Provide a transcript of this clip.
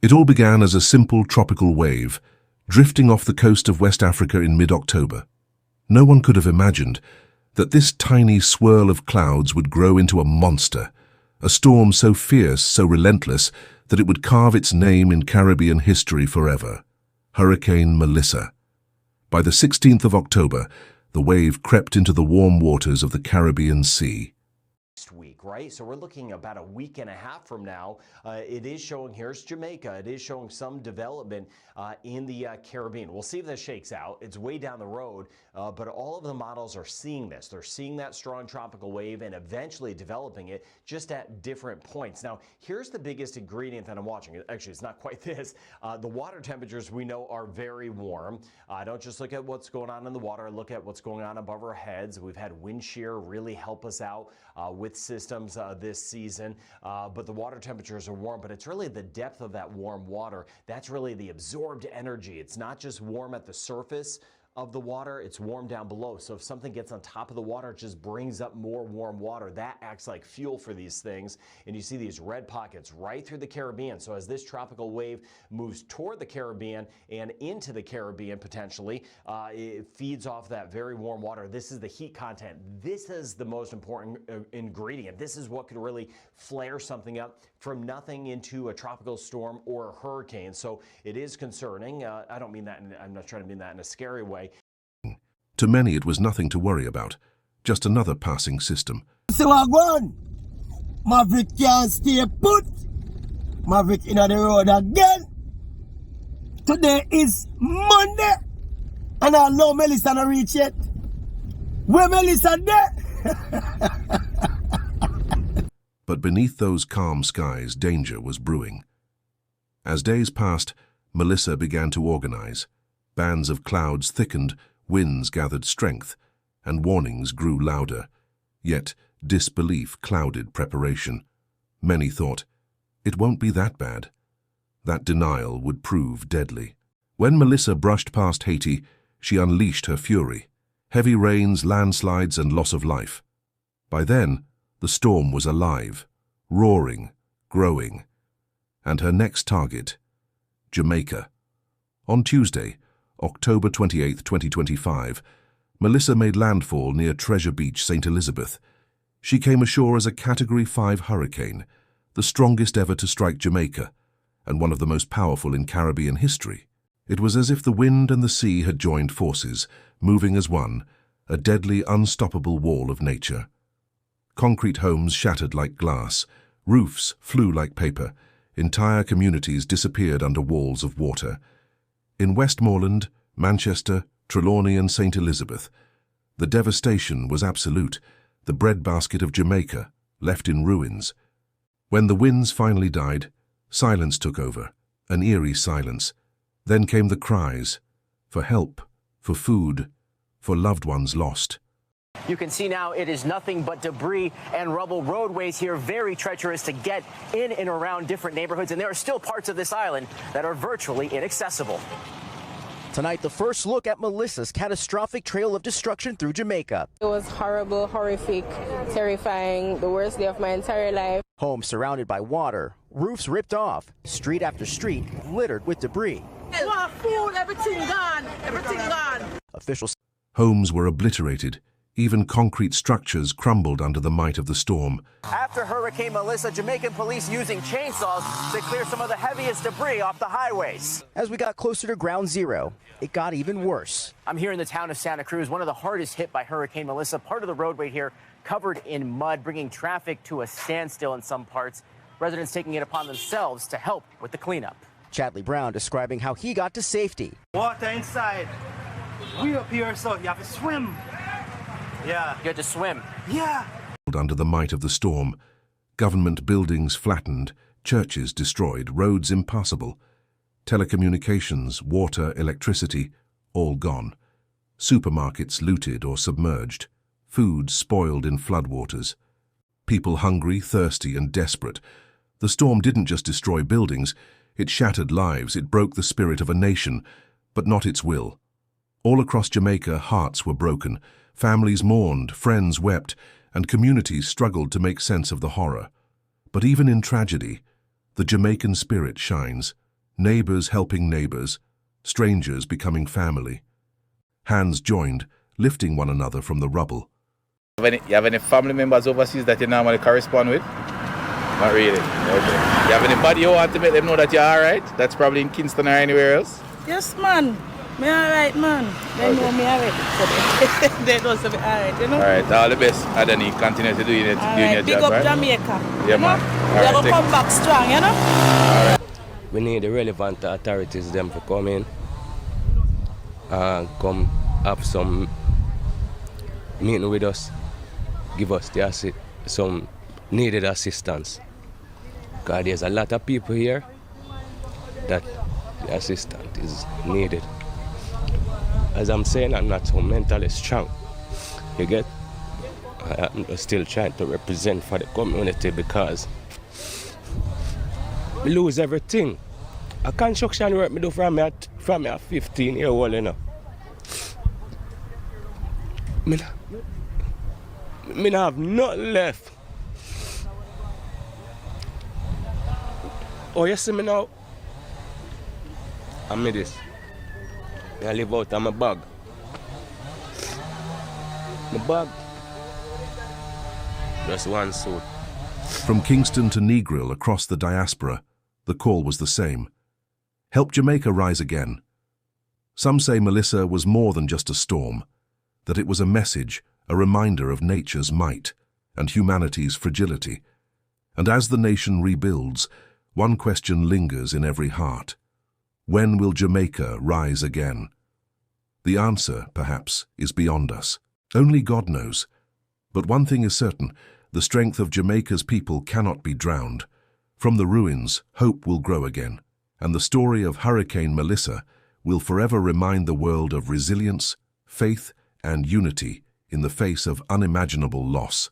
It all began as a simple tropical wave, drifting off the coast of West Africa in mid-October. No one could have imagined that this tiny swirl of clouds would grow into a monster, a storm so fierce, so relentless, that it would carve its name in Caribbean history forever. Hurricane Melissa. By the 16th of October, the wave crept into the warm waters of the Caribbean Sea. Week, right? So we're looking about a week and a half from now. It is showing, here's Jamaica. It is showing some development in the Caribbean. We'll see if this shakes out. It's way down the road, but all of the models are seeing this. They're seeing that strong tropical wave and eventually developing it just at different points. Now, here's the biggest ingredient that I'm watching. Actually, it's not quite this. The water temperatures we know are very warm. Don't just look at what's going on in the water. Look at what's going on above our heads. We've had wind shear really help us out with systems this season, but the water temperatures are warm, but it's really the depth of that warm water. That's really the absorbed energy. It's not just warm at the surface of the water, it's warm down below. So if something gets on top of the water, it just brings up more warm water. That acts like fuel for these things. And you see these red pockets right through the Caribbean. So as this tropical wave moves toward the Caribbean and into the Caribbean potentially, it feeds off that very warm water. This is the heat content. This is the most important ingredient. This is what could really flare something up from nothing into a tropical storm or a hurricane. So it is concerning. I don't mean that, I'm not trying to mean that in a scary way. To many, it was nothing to worry about, just another passing system. So I go Maverick can't stay put. Maverick in the road again. Today is Monday, and I know Melissa not reach yet. Where Melissa there? But beneath those calm skies, danger was brewing. As days passed, Melissa began to organize. Bands of clouds thickened, winds gathered strength, and warnings grew louder. Yet disbelief clouded preparation. Many thought, it won't be that bad. That denial would prove deadly. When Melissa brushed past Haiti, she unleashed her fury. Heavy rains, landslides, and loss of life. By then, the storm was alive, roaring, growing. And her next target, Jamaica. On Tuesday, October 28, 2025, Melissa made landfall near Treasure Beach, St. Elizabeth. She came ashore as a Category 5 hurricane, the strongest ever to strike Jamaica, and one of the most powerful in Caribbean history. It was as if the wind and the sea had joined forces, moving as one, a deadly, unstoppable wall of nature. Concrete homes shattered like glass, roofs flew like paper, entire communities disappeared under walls of water. In Westmoreland, Manchester, Trelawney and St. Elizabeth, the devastation was absolute, the breadbasket of Jamaica, left in ruins. When the winds finally died, silence took over, an eerie silence. Then came the cries, for help, for food, for loved ones lost. You can see now it is nothing but debris and rubble. Roadways here very treacherous to get in and around different neighborhoods, and there are still parts of this island that are virtually inaccessible. Tonight, the first look at Melissa's catastrophic trail of destruction through Jamaica. It was horrible, horrific, terrifying, the worst day of my entire life. Homes surrounded by water, roofs ripped off, street after street littered with debris. Food, everything gone, everything gone. Officials. Homes were obliterated. Even concrete structures crumbled under the might of the storm. After Hurricane Melissa, Jamaican police using chainsaws to clear some of the heaviest debris off the highways. As we got closer to ground zero, it got even worse. I'm here in the town of Santa Cruz, one of the hardest hit by Hurricane Melissa. Part of the roadway here covered in mud, bringing traffic to a standstill in some parts. Residents taking it upon themselves to help with the cleanup. Chadley Brown describing how he got to safety. Water inside. We up here, so you have to swim. Yeah. You had to swim. Yeah. Under the might of the storm, government buildings flattened, churches destroyed, roads impassable, telecommunications, water, electricity, all gone. Supermarkets looted or submerged, food spoiled in floodwaters. People hungry, thirsty, and desperate. The storm didn't just destroy buildings, it shattered lives, it broke the spirit of a nation, but not its will. All across Jamaica, hearts were broken. Families mourned, friends wept, and communities struggled to make sense of the horror. But even in tragedy, the Jamaican spirit shines. Neighbors helping neighbors, strangers becoming family. Hands joined, lifting one another from the rubble. You have any family members overseas that you normally correspond with? Not really. Okay. You have anybody you want to make them know that you're alright? That's probably in Kingston or anywhere else? Yes, man. Me alright, man. They know me already. They know me alright, you know? Alright, all the best. And then you continue to do your job, big up right? Jamaica. Yeah, man. We are going to come back strong, you know? We need the relevant authorities them to come in and come have some meeting with us, give us some needed assistance. Because there's a lot of people here that the assistance is needed. As I'm saying, I'm not so mentally strong. You get? I'm still trying to represent for the community because we lose everything. A construction work me do from a 15-year-old, you know. Me have nothing left. Oh, you see me now? I'm this. I live out of my bag. My bag. Just one suit. From Kingston to Negril across the diaspora, the call was the same. Help Jamaica rise again. Some say Melissa was more than just a storm, that it was a message, a reminder of nature's might and humanity's fragility. And as the nation rebuilds, one question lingers in every heart. When will Jamaica rise again? The answer, perhaps, is beyond us. Only God knows. But one thing is certain, the strength of Jamaica's people cannot be drowned. From the ruins, hope will grow again, and the story of Hurricane Melissa will forever remind the world of resilience, faith, and unity in the face of unimaginable loss.